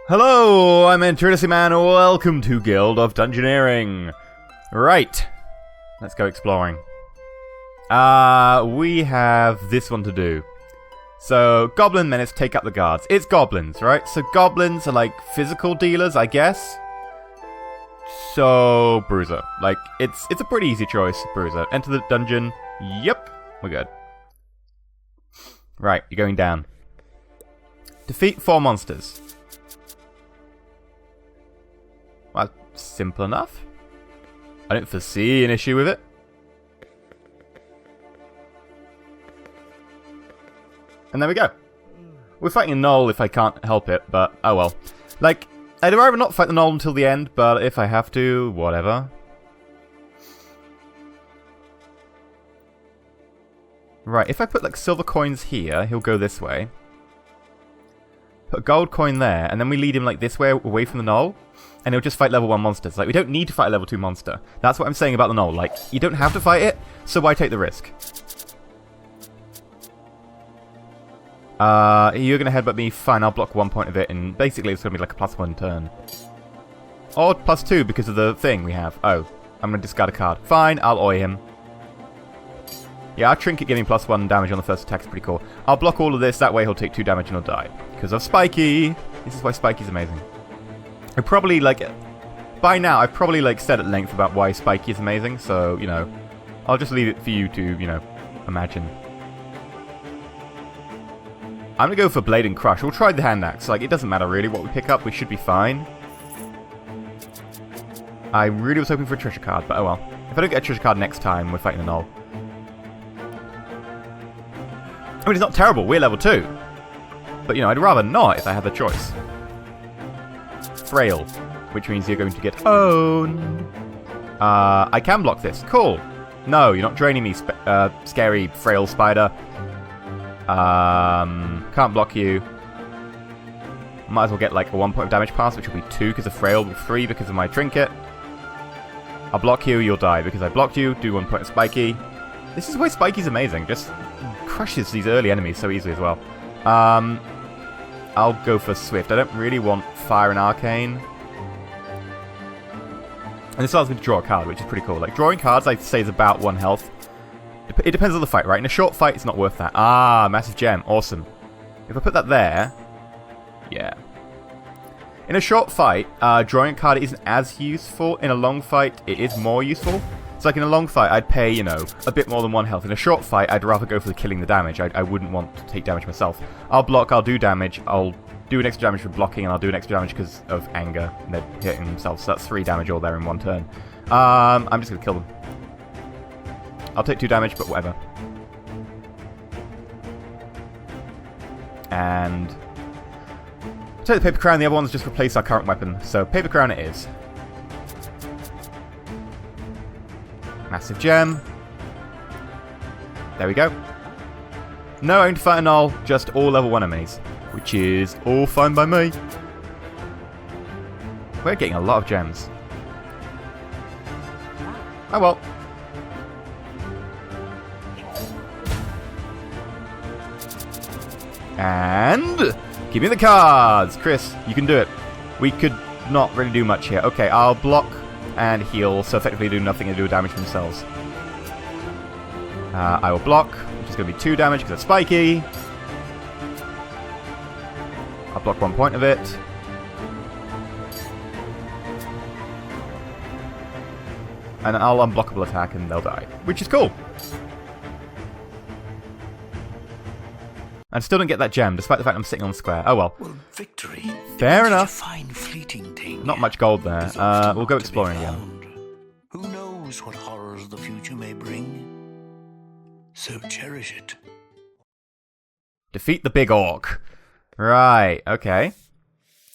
Hello, I'm EnterElysium and welcome to Guild of Dungeoneering. Right, let's go exploring. We have this one to do. So, Goblin Menace, take out the guards. It's goblins, right? So goblins are like physical dealers, I guess. So, Bruiser. Like, it's a pretty easy choice, Bruiser. Enter the dungeon. Yep, we're good. Right, you're going down. Defeat 4 monsters. Well, simple enough. I don't foresee an issue with it. And there we go. We're fighting a Gnoll if I can't help it, but oh well. Like, I'd rather not fight the Gnoll until the end, but if I have to, whatever. Right, if I put like silver coins here, he'll go this way. Put a gold coin there, and then we lead him like this way away from the Gnoll. And he'll just fight level 1 monsters. Like, we don't need to fight a level 2 monster. That's what I'm saying about the Gnoll. Like, you don't have to fight it, so why take the risk? You're going to headbutt me. Fine, I'll block 1 point of it, and basically it's going to be like a +1 turn. Or +2 because of the thing we have. Oh, I'm going to discard a card. Fine, I'll oi him. Yeah, our Trinket giving +1 damage on the first attack is pretty cool. I'll block all of this, that way he'll take 2 damage and he'll die. Because of Spiky! This is why Spiky's amazing. I probably, like, by now, I've probably, like, said at length about why Spiky is amazing, so, you know, I'll just leave it for you to, you know, imagine. I'm gonna go for Blade and Crush. We'll try the Hand Axe. Like, it doesn't matter really what we pick up, we should be fine. I really was hoping for a treasure card, but oh well. If I don't get a treasure card next time, we're fighting a Gnoll. I mean, it's not terrible, we're level 2. But, you know, I'd rather not if I had the choice. Frail, which means you're going to get owned. I can block this. Cool. No, you're not draining me, scary, frail spider. Can't block you. Might as well get like a 1 point of damage pass, which will be 2 because of frail, 3 because of my trinket. I'll block you, you'll die because I blocked you. Do 1 point of spiky. This is why Spiky's amazing. Just crushes these early enemies so easily as well. I'll go for Swift. I don't really want Fire and Arcane. And this allows me to draw a card, which is pretty cool. Like, drawing cards, I'd say, is about 1 health. It depends on the fight, right? In a short fight, it's not worth that. Ah, Massive Gem. Awesome. If I put that there... Yeah. In a short fight, drawing a card isn't as useful. In a long fight, it is more useful. So, like, in a long fight, I'd pay, you know, a bit more than 1 health. In a short fight, I'd rather go for killing the damage. I wouldn't want to take damage myself. I'll block, I'll do damage, I'll do an extra damage for blocking, and I'll do an extra damage because of anger. And they're hitting themselves, so that's 3 damage all there in 1 turn. I'm just going to kill them. I'll take 2 damage, but whatever. And... take the Paper Crown, the other one's just replace our current weapon. So, Paper Crown it is. Massive Gem. There we go. No aim to fight a Gnoll, just all level 1 enemies. Which is all fine by me. We're getting a lot of gems. Oh well. And... give me the cards! Chris, you can do it. We could not really do much here. Okay, I'll block and heal, so effectively do nothing and do damage themselves. I will block, which is going to be 2 damage because it's spiky. I'll block 1 point of it. And I'll unblockable attack and they'll die, which is cool. I still don't get that gem, despite the fact I'm sitting on the square. Oh well. Victory. Fair enough. Fine fleeting thing. Not much gold there. We'll go exploring again. Who knows what horrors the future may bring? So cherish it. Defeat the big orc. Right, okay.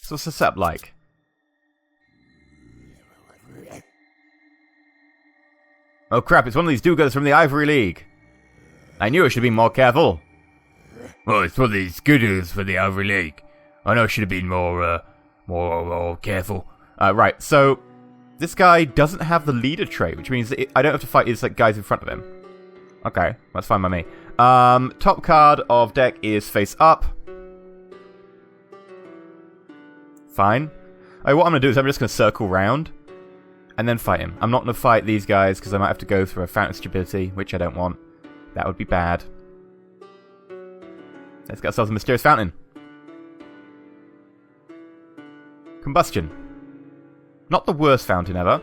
So what's the setup like? Oh crap, it's one of these do-gooders from the Ivory League. I knew I should be more careful. Oh, it's one of these gooders for the Ivory League. I know I should have been more careful. Right, so this guy doesn't have the leader trait, which means that I don't have to fight his like guys in front of him. Okay, that's fine by me. Top card of deck is face up. Fine. Oh, what I'm going to do is I'm just going to circle round and then fight him. I'm not going to fight these guys because I might have to go through a fountain of stupidity, which I don't want. That would be bad. Let's get ourselves a mysterious fountain. Combustion. Not the worst fountain ever.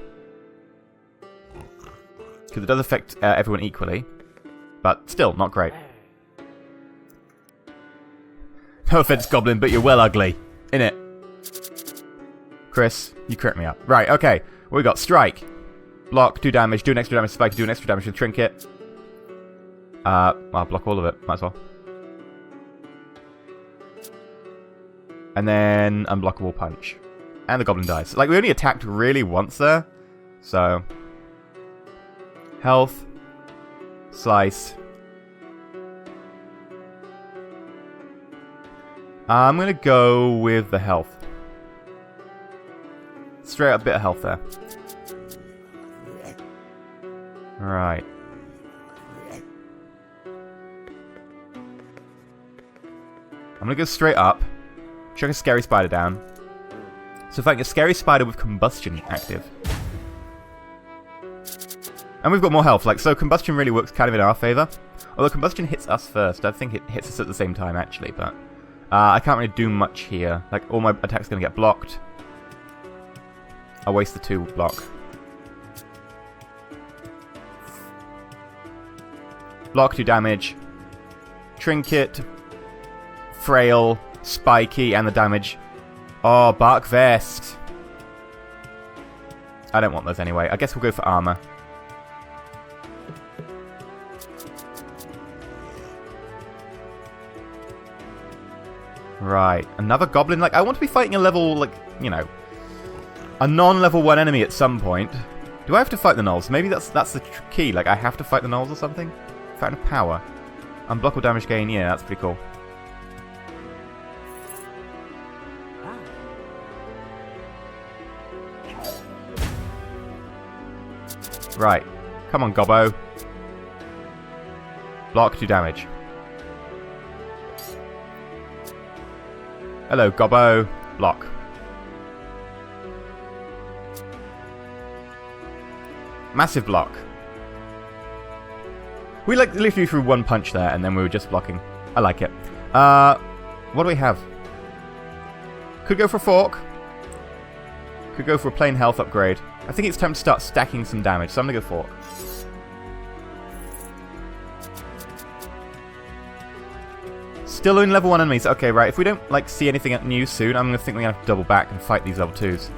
Because it does affect everyone equally. But still, not great. No offense, Goblin, but you're well ugly. Innit? Chris, you correct me up. Right, okay. We got Strike. Block, do damage, do an extra damage, Spike, do an extra damage with Trinket. I'll block all of it. Might as well. And then Unblockable Punch. And the Goblin dies. Like, we only attacked really once there. So. Health. Slice. I'm going to go with the health. Straight up bit of health there. Right. I'm going to go straight up. Chuck a Scary Spider down. So fighting a Scary Spider with Combustion active. And we've got more health. Like, so Combustion really works kind of in our favour. Although Combustion hits us first. I think it hits us at the same time, actually. But I can't really do much here. Like, all my attacks are going to get blocked. I'll waste the 2 block. Block, 2 damage. Trinket. Frail. Spiky, and the damage. Oh, Bark Vest. I don't want those anyway. I guess we'll go for armor. Right. Another goblin. Like, I want to be fighting a level, like, you know, a non-level 1 enemy at some point. Do I have to fight the gnolls? Maybe that's the key. Like, I have to fight the gnolls or something? Fountain of Power. Unblockable damage gain. Yeah, that's pretty cool. Right. Come on, Gobbo. Block, 2 damage. Hello, Gobbo. Block. Massive block. We like literally threw 1 punch there and then we were just blocking. I like it. What do we have? Could go for a fork. Could go for a plain health upgrade. I think it's time to start stacking some damage, so I'm gonna go fork. Still only level 1 enemies. Okay, right. If we don't like see anything new soon, I'm gonna think we're gonna have to double back and fight these level 2s.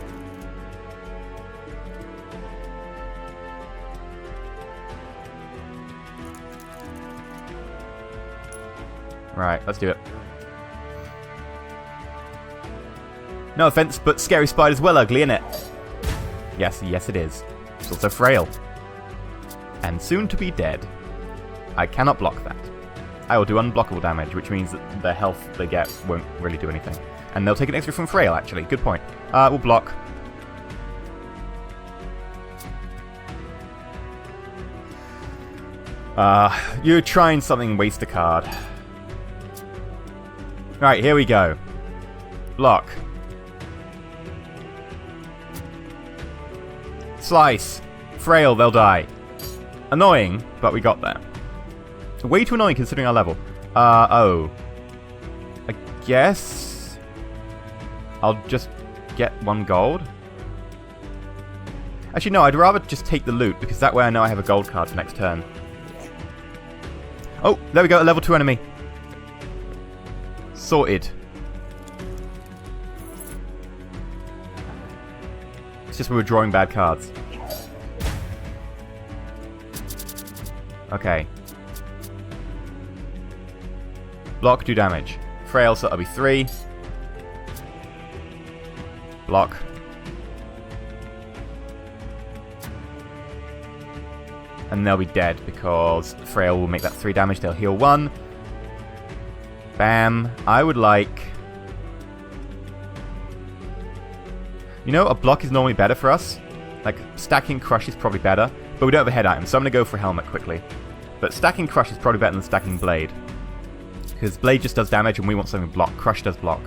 Right, let's do it. No offense, but Scary Spider's well ugly, innit? Yes, yes it is. It's also frail. And soon to be dead. I cannot block that. I will do unblockable damage, which means that the health they get won't really do anything. And they'll take an extra from frail, actually. Good point. We'll block. You're trying something, waste a card. Right, here we go. Block. Slice. Frail, they'll die. Annoying, but we got there. Way too annoying considering our level. Oh. I guess I'll just get 1 gold. Actually, no, I'd rather just take the loot, because that way I know I have a gold card for next turn. Oh, there we go, a level 2 enemy. Sorted. It's just we were drawing bad cards. Okay. Block, do damage. Frail, so that'll be 3. Block. And they'll be dead because Frail will make that 3 damage. They'll heal 1. Bam. I would like... You know, a block is normally better for us. Like, stacking Crush is probably better. But we don't have a head item, so I'm going to go for Helmet quickly. But stacking Crush is probably better than stacking Blade. Because Blade just does damage and we want something block. Crush does block.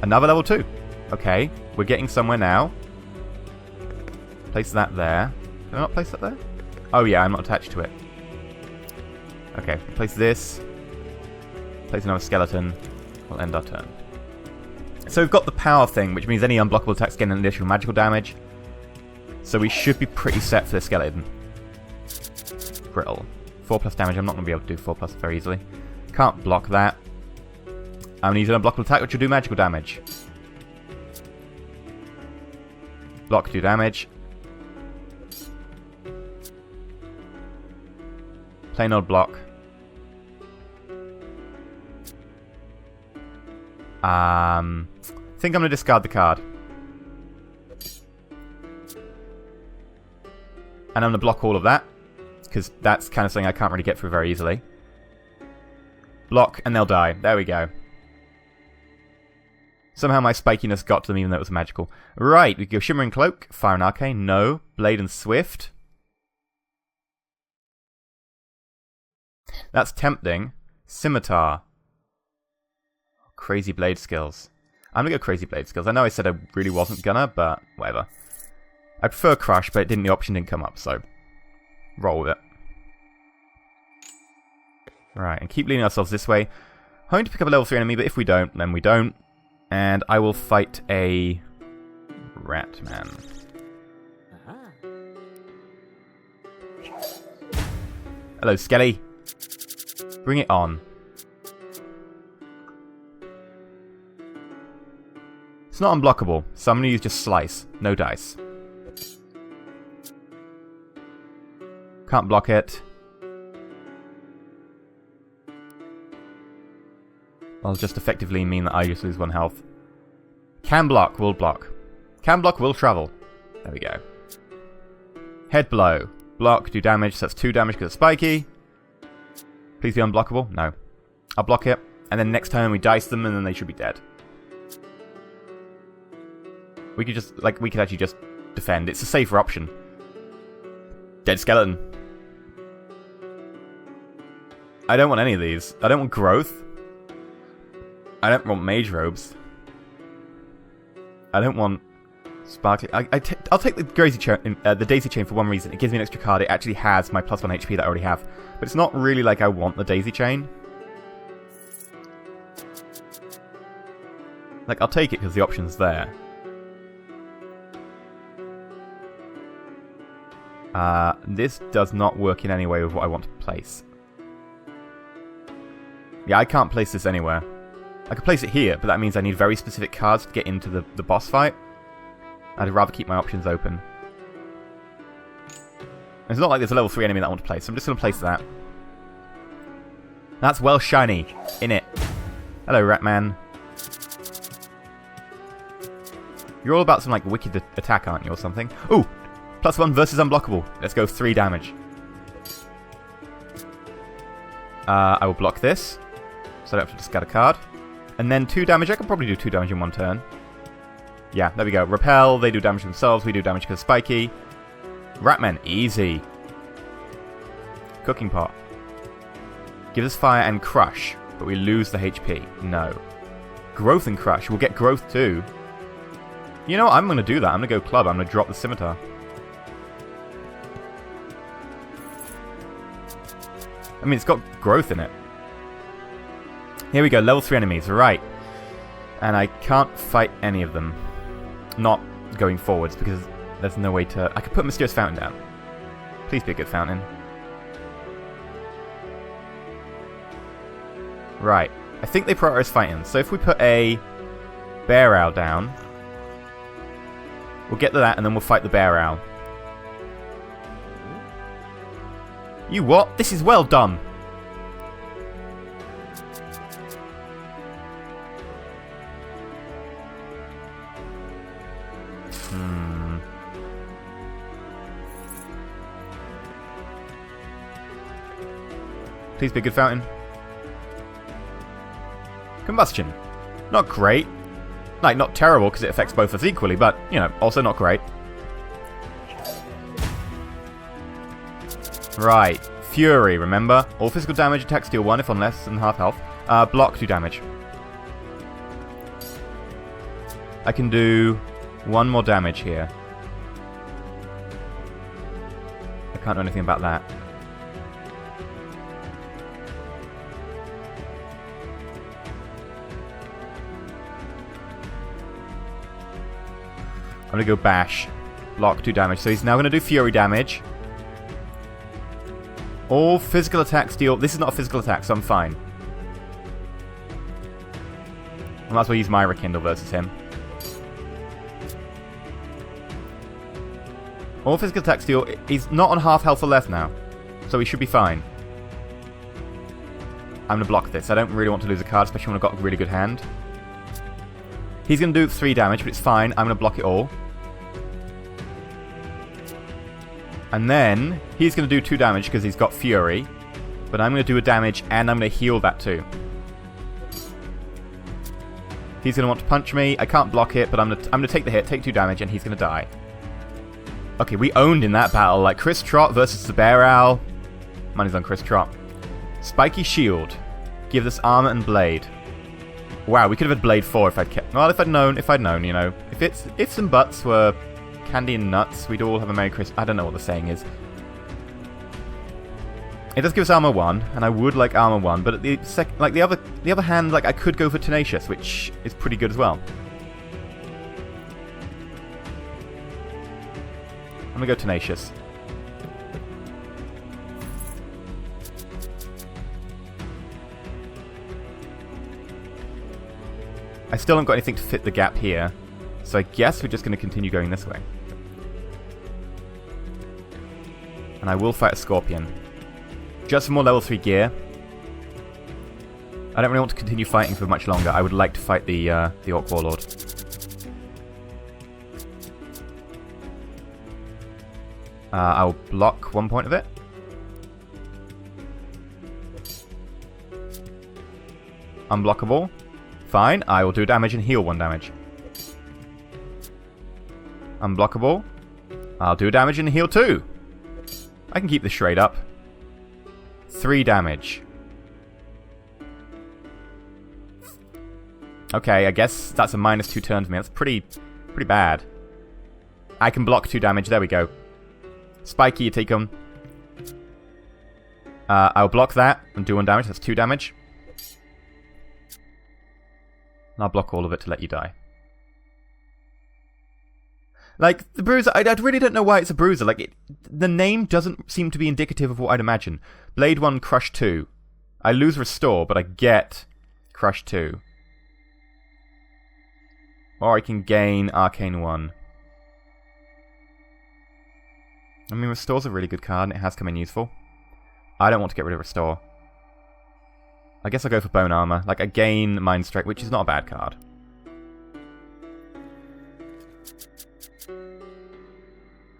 Another level 2. Okay, we're getting somewhere now. Place that there. Did I not place that there? Oh yeah, I'm not attached to it. Okay, place this. Place another skeleton. We'll end our turn. So we've got the power thing, which means any unblockable attacks gain an additional magical damage. So we should be pretty set for the skeleton. Brittle. 4+ damage. I'm not going to be able to do 4+ very easily. Can't block that. I'm going to use an unblockable attack, which will do magical damage. Block, do damage. Plain old block. I think I'm going to discard the card. And I'm going to block all of that, because that's kind of something I can't really get through very easily. Block, and they'll die. There we go. Somehow my spikiness got to them even though it was magical. Right, we go Shimmering Cloak, Fire and Arcane, no. Blade and Swift. That's tempting. Scimitar. Crazy Blade skills. I'm gonna go Crazy Blade skills. I know I said I really wasn't gonna, but whatever. I prefer Crush, but the option didn't come up, so roll with it. Right, and keep leading ourselves this way. Hoping to pick up a level 3 enemy, but if we don't, then we don't. And I will fight a rat man. Hello, Skelly. Bring it on. It's not unblockable, so I'm going to use just Slice. No dice. Can't block it. I'll just effectively mean that I just lose 1 health. Can block, will block. Can block, will travel. There we go. Head blow. Block, do damage, so that's 2 damage because it's spiky. Please be unblockable. No. I'll block it, and then next turn we dice them, and then they should be dead. We could just, we could actually just defend. It's a safer option. Dead skeleton. I don't want any of these. I don't want growth. I don't want mage robes. I don't want sparkling. I'll take the daisy chain for one reason. It gives me an extra card. It actually has my +1 HP that I already have. But it's not really like I want the daisy chain. I'll take it because the option's there. This does not work in any way with what I want to place. Yeah, I can't place this anywhere. I could place it here, but that means I need very specific cards to get into the boss fight. I'd rather keep my options open. It's not like there's a level 3 enemy that I want to place, so I'm just going to place that. That's well shiny. In it. Hello, Ratman. You're all about some, wicked attack, aren't you, or something? Ooh! +1 versus unblockable. Let's go 3 damage. I will block this, so I don't have to discard a card. And then 2 damage. I can probably do 2 damage in 1 turn. Yeah, there we go. Repel, they do damage themselves, we do damage because spiky. Ratman, easy. Cooking pot. Gives us fire and crush, but we lose the HP. No. Growth and crush. We'll get growth too. You know what? I'm going to do that. I'm going to go club. I'm going to drop the scimitar. I mean, it's got growth in it. Here we go. Level 3 enemies. Right. And I can't fight any of them. Not going forwards, because there's no way to... I could put Mysterious Fountain down. Please be a good fountain. Right. I think they prioritize fighting. So if we put a Bear Owl down... We'll get to that, and then we'll fight the Bear Owl. You what? This is well done! Please be a good fountain. Combustion. Not great. Not terrible, because it affects both of us equally, but, you know, also not great. Right. Fury, remember? All physical damage attacks deal 1 if on less than half health. Block, do damage. I can do 1 more damage here. I can't do anything about that. I'm going to go bash. Block, 2 damage. So he's now going to do fury damage. All physical attacks deal... This is not a physical attack, so I'm fine. I might as well use my Rekindle versus him. All physical attacks deal... He's not on half health or less now. So he should be fine. I'm going to block this. I don't really want to lose a card, especially when I've got a really good hand. He's going to do 3 damage, but it's fine. I'm going to block it all. And then, he's going to do 2 damage because he's got Fury. But I'm going to do a damage, and I'm going to heal that too. He's going to want to punch me. I can't block it, but I'm going to take the hit, take 2 damage, and he's going to die. Okay, we owned in that battle. Like, Chris Trot versus the Bear Owl. Money's on Chris Trot. Spiky Shield. Give this armor and blade. Wow, we could have had Blade 4 if I'd kept... Well, if I'd known, you know. If some butts were candy and nuts, we'd all have a Merry Christmas. I don't know what the saying is. It does give us armor 1, and I would like armor 1, but at the other hand, like, I could go for Tenacious, which is pretty good as well. I'm gonna go Tenacious. I still haven't got anything to fit the gap here, so I guess we're just going to continue going this way. And I will fight a Scorpion. Just for more level 3 gear. I don't really want to continue fighting for much longer. I would like to fight the Orc Warlord. I'll block 1 point of it. Unblockable. Fine, I will do damage and heal 1 damage. Unblockable. I'll do damage and heal 2. I can keep this straight up. 3 damage. Okay, I guess that's a -2 turn to me. That's pretty bad. I can block 2 damage. There we go. Spiky, you take them. I'll block that and do 1 damage. That's 2 damage. And I'll block all of it to let you die. Like, the Bruiser, I really don't know why it's a Bruiser. Like, the name doesn't seem to be indicative of what I'd imagine. Blade 1, Crush 2. I lose Restore, but I get Crush 2. Or I can gain Arcane 1. I mean, Restore's a really good card, and it has come in useful. I don't want to get rid of Restore. I guess I'll go for Bone Armor. Like, I gain Mind Strike, which is not a bad card.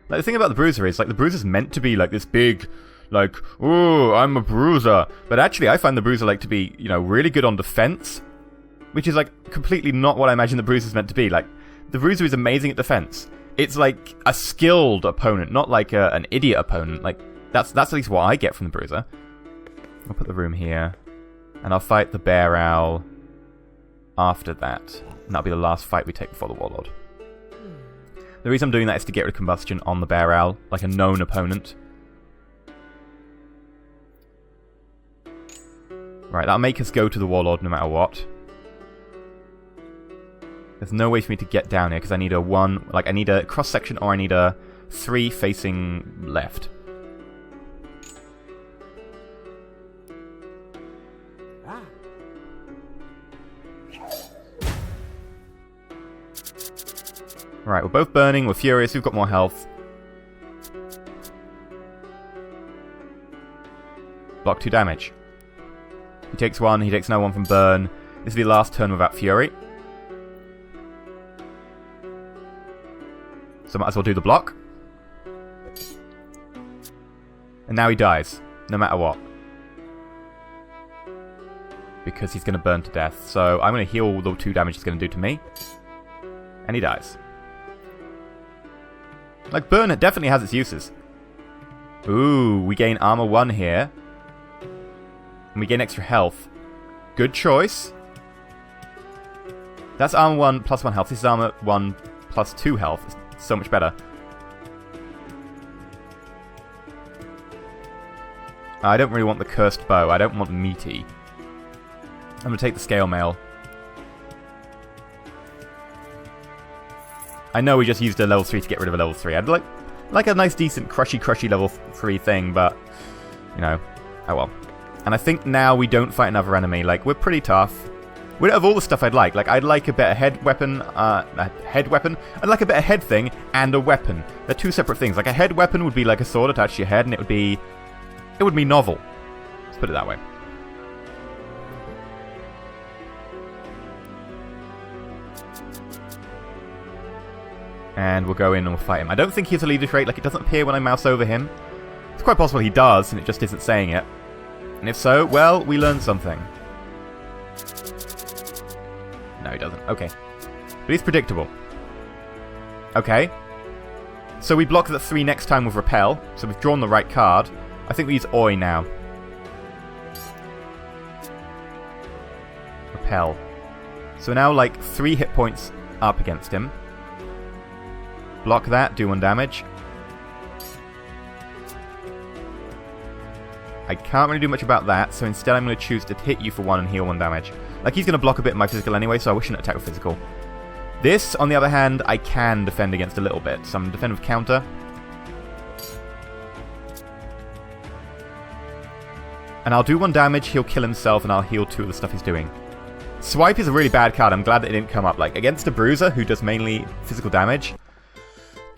Like, the thing about the Bruiser is, like, the Bruiser's meant to be, like, this big, like, ooh, I'm a Bruiser. But actually, I find the Bruiser, like, to be, you know, really good on defense. Which is, like, completely not what I imagine the Bruiser's meant to be. Like, the Bruiser is amazing at defense. It's, like, a skilled opponent, not, like, an idiot opponent. Like, that's at least what I get from the Bruiser. I'll put the room here. And I'll fight the Bear Owl after that. And that'll be the last fight we take before the Warlord. The reason I'm doing that is to get rid of Combustion on the Bear Owl, like a known opponent. Right, that'll make us go to the Warlord no matter what. There's no way for me to get down here because I need a 1, like I need a cross section or I need a 3 facing left. Right, we're both burning, we're furious, we've got more health. Block 2 damage. He takes 1, he takes no 1 from burn. This is the last turn without fury. So might as well do the block. And now he dies, no matter what. Because he's going to burn to death. So I'm going to heal the 2 damage he's going to do to me. And he dies. Like, burn it definitely has its uses. Ooh, we gain armor 1 here. And we gain extra health. Good choice. That's armor 1 plus 1 health. This is armor 1 plus 2 health. It's so much better. I don't really want the cursed bow. I don't want meaty. I'm going to take the scale mail. I know we just used a level 3 to get rid of a level 3. I'd like a nice, decent, crushy level 3 thing, but, you know, oh well. And I think now we don't fight another enemy. Like, we're pretty tough. We don't have all the stuff I'd like. Like, I'd like a better head weapon, a head weapon. I'd like a better head thing and a weapon. They're two separate things. Like, a head weapon would be like a sword attached to your head, and it would be novel. Let's put it that way. And we'll go in and we'll fight him. I don't think he has a leader trait. Like, it doesn't appear when I mouse over him. It's quite possible he does, and it just isn't saying it. And if so, well, we learned something. No, he doesn't. Okay. But he's predictable. Okay. So we block the 3 next time with Repel. So we've drawn the right card. I think we use Oi now. Repel. So we're now like 3 hit points up against him. Block that, do 1 damage. I can't really do much about that, so instead I'm going to choose to hit you for 1 and heal 1 damage. Like, he's going to block a bit of my physical anyway, so I shouldn't attack with physical. This, on the other hand, I can defend against a little bit, so I'm going to defend with counter. And I'll do 1 damage, he'll kill himself, and I'll heal 2 of the stuff he's doing. Swipe is a really bad card. I'm glad that it didn't come up. Like, against a bruiser who does mainly physical damage.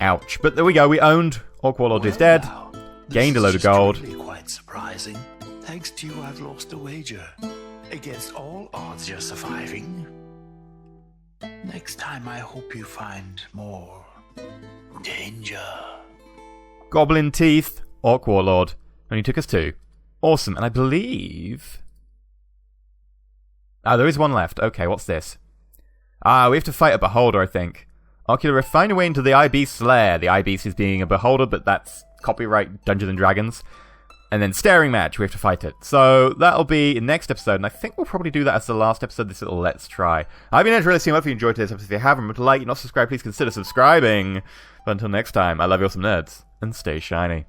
Ouch. But there we go. We owned Orc Warlord is dead. Now, Gained a load of gold. This is truly quite surprising. Thanks to you, I've lost a wager. Against all odds, you're surviving. Next time, I hope you find more danger. Goblin Teeth, Orc Warlord. Only took us 2. Awesome. And I believe... Ah, there is 1 left. Okay, what's this? Ah, we have to fight a Beholder, I think. Ocular Rift, find a way into the Eye-Beast's lair. The Eye-Beast is being a Beholder, but that's copyright Dungeons & Dragons. And then Staring Match, we have to fight it. So that'll be in next episode, and I think we'll probably do that as the last episode of this little Let's Try. I've been EnterElysium. Hope you enjoyed today's episode. If you haven't, remember to like, you're not subscribed, please consider subscribing. But until next time, I love you awesome nerds, and stay shiny.